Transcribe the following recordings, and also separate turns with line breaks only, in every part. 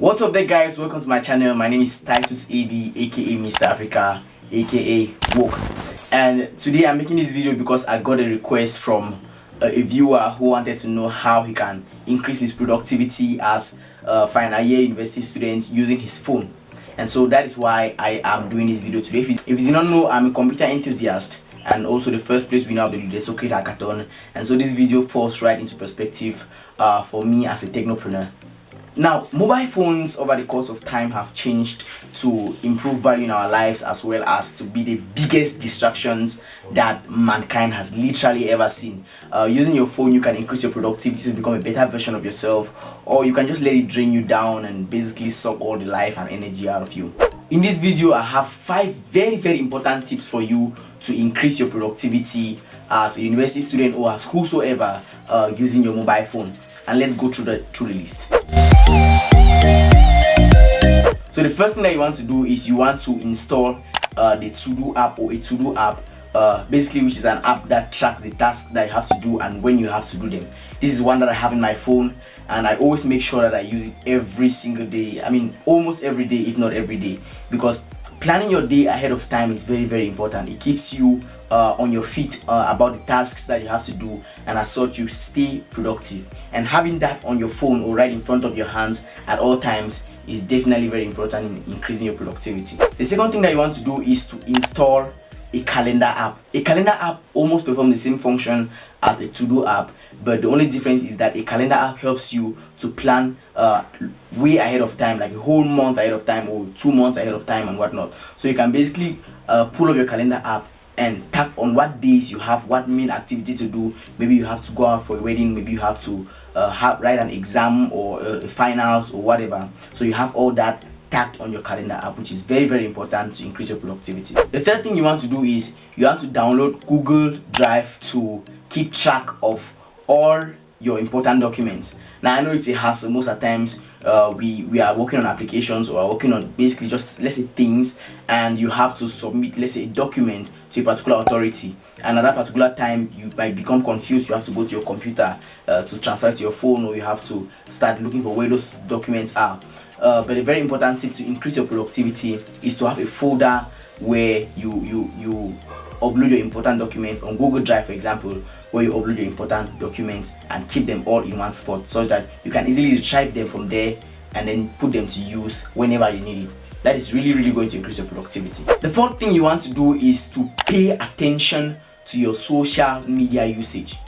What's up there, guys? Welcome to my channel. My name is Titus AB, aka Mr. Africa, aka Woke. And today I'm making this video because I got a request from a viewer who wanted to know how he can increase his productivity as a final year university student using his phone. And so that is why I am doing this video today. If you did not know, I'm a computer enthusiast and also the first place winner of the Socrate Hackathon. And so this video falls right into perspective for me as a technopreneur. Now, mobile phones over the course of time have changed to improve value in our lives as well as to be the biggest distractions that mankind has literally ever seen. Using your phone, you can increase your productivity to become a better version of yourself, or you can just let it drain you down and basically suck all the life and energy out of you. In this video, I have 5 very important tips for you to increase your productivity as a university student or as whosoever using your mobile phone. And let's go through the list. So the first thing that you want to do is you want to install the To-Do app or a To-Do app, basically, which is an app that tracks the tasks that you have to do and when you have to do them. This is one that I have in my phone, and I always make sure that I use it every single day. I mean, almost every day, if not every day, because planning your day ahead of time is very important. It keeps you on your feet about the tasks that you have to do, and as such you stay productive. And having that on your phone or right in front of your hands at all times is definitely very important in increasing your productivity. The second thing that you want to do is to install a calendar app. A calendar app almost performs the same function as a To-Do app, but the only difference is that a calendar app helps you to plan way ahead of time, like a whole month ahead of time or 2 months ahead of time and whatnot. So you can basically pull up your calendar app and tap on what days you have what main activity to do. Maybe you have to go out for a wedding, maybe you have to write an exam or finals or whatever. So you have all that tagged on your calendar app, which is very important to increase your productivity. The third thing you want to do is you want to download Google Drive to keep track of all your important documents. Now, I know it's a hassle. Most of the times we are working on applications or are working on basically just, let's say, things, and you have to submit, let's say, a document to a particular authority, and at that particular time you might become confused. You have to go to your computer to transfer it to your phone, or you have to start looking for where those documents are. But a very important tip to increase your productivity is to have a folder where you upload your important documents on Google Drive, for example, where you upload your important documents and keep them all in one spot, so that you can easily retrieve them from there and then put them to use whenever you need it. That is really going to increase your productivity. The fourth thing you want to do is to pay attention to your social media usage.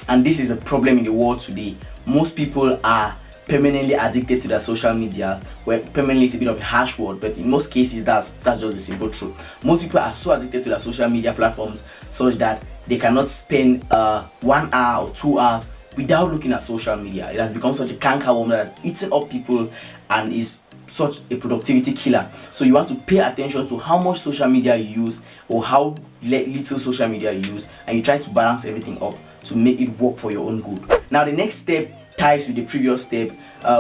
And this is a problem in the world today. Most people are permanently addicted to their social media. Well, permanently is a bit of a harsh word, but in most cases that's just the simple truth. Most people are so addicted to their social media platforms such that they cannot spend 1 hour or 2 hours without looking at social media. It has become such a cankerworm that has eaten up people and is such a productivity killer. So you want to pay attention to how much social media you use or how little social media you use, and you try to balance everything up to make it work for your own good. Now, the next step ties with the previous step,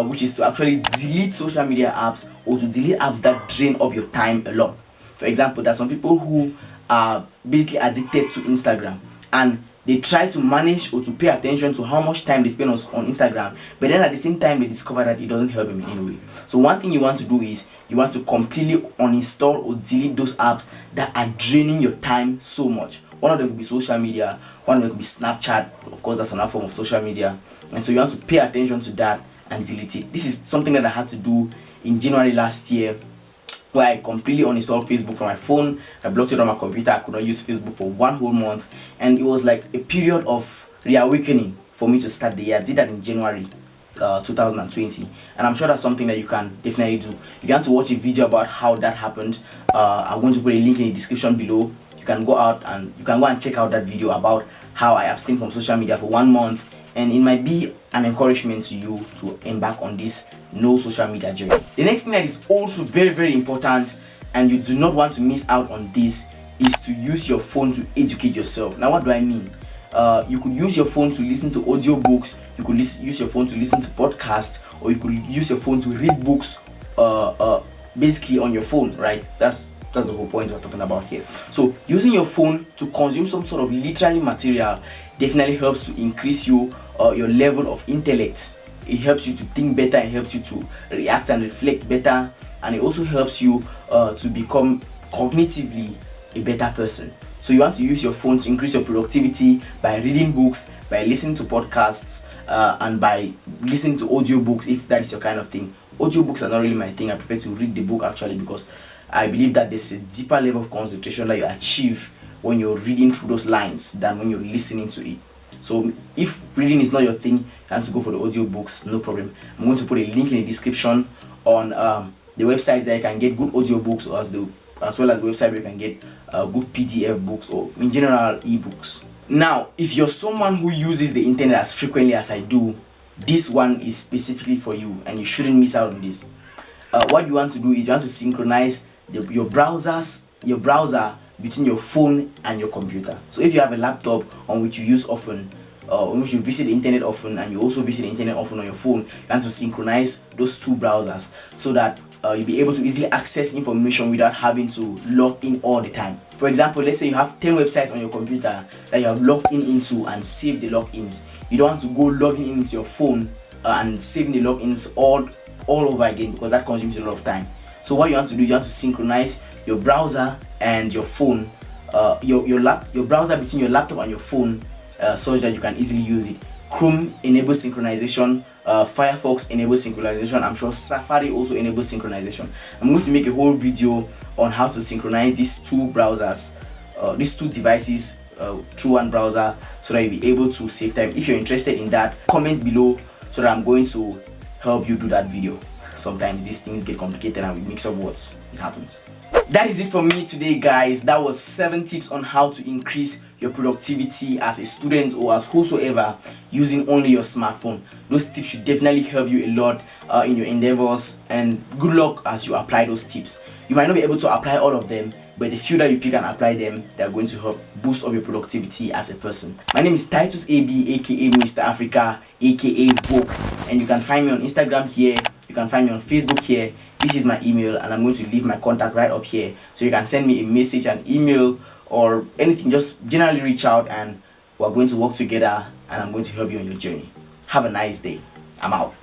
which is to actually delete social media apps or to delete apps that drain up your time a lot. For example, there are some people who are basically addicted to Instagram, and they try to manage or to pay attention to how much time they spend on Instagram, but then at the same time they discover that it doesn't help them in any way. So one thing you want to do is you want to completely uninstall or delete those apps that are draining your time so much. One of them could be social media, one of them could be Snapchat. Of course, that's another form of social media. And so you want to pay attention to that and delete it. This is something that I had to do in January last year, where I completely uninstalled Facebook from my phone. I blocked it on my computer. I could not use Facebook for 1 whole month, and it was like a period of reawakening for me to start the year. I did that in January 2020, and I'm sure that's something that you can definitely do. If you want to watch a video about how that happened, I'm going to put a link in the description below. You can go and check out that video about how I abstained from social media for 1 month, and it might be an encouragement to you to embark on this no social media journey. The next thing that is also very important, and you do not want to miss out on this, is to use your phone to educate yourself. Now, what do I mean? You could use your phone to listen to audiobooks, you could use your phone to listen to podcasts, or you could use your phone to read books basically on your phone, right? That's the whole point we're talking about here. So using your phone to consume some sort of literary material definitely helps to increase your level of intellect it helps you to think better, it helps you to react and reflect better, and it also helps you to become cognitively a better person. So you want to use your phone to increase your productivity by reading books, by listening to podcasts, and by listening to audiobooks, if that is your kind of thing. Audiobooks are not really my thing. I prefer to read the book actually, because I believe that there's a deeper level of concentration that you achieve when you're reading through those lines than when you're listening to it. So if reading is not your thing, you want to go for the audiobooks, no problem. I'm going to put a link in the description on the websites that you can get good audiobooks, or as well as the website where you can get good PDF books, or in general ebooks. Now, if you're someone who uses the internet as frequently as I do, this one is specifically for you, and you shouldn't miss out on this. What you want to do is you want to synchronize your browser between your phone and your computer. So if you have a laptop on which you use often, on which you visit the internet often, and you also visit the internet often on your phone, you want to synchronize those two browsers so that you'll be able to easily access information without having to log in all the time. For example, let's say you have 10 websites on your computer that you have logged in into and saved the logins. You don't want to go logging in into your phone and saving the logins all over again, because that consumes a lot of time. So what you want to do, you want to synchronize your browser and your phone, your browser between your laptop and your phone, such that you can easily use it. Chrome enables synchronization, Firefox enables synchronization, I'm sure Safari also enables synchronization. I'm going to make a whole video on how to synchronize these two browsers, these two devices through one browser, so that you'll be able to save time. If you're interested in that, comment below so that I'm going to help you do that video. Sometimes these things get complicated and we mix up words. It happens. That is it for me today, guys. That was 7 tips on how to increase your productivity as a student or as whosoever using only your smartphone. Those tips should definitely help you a lot in your endeavors, and good luck as you apply those tips. You might not be able to apply all of them, but the few that you pick and apply them, they are going to help boost up your productivity as a person. My name is Titus AB, aka Mr. Africa, aka Book, and you can find me on Instagram here. You can find me on Facebook here. This is my email, and I'm going to leave my contact right up here, so you can send me a message, an email, or anything. Just generally reach out, and we're going to work together, and I'm going to help you on your journey. Have a nice day. I'm out.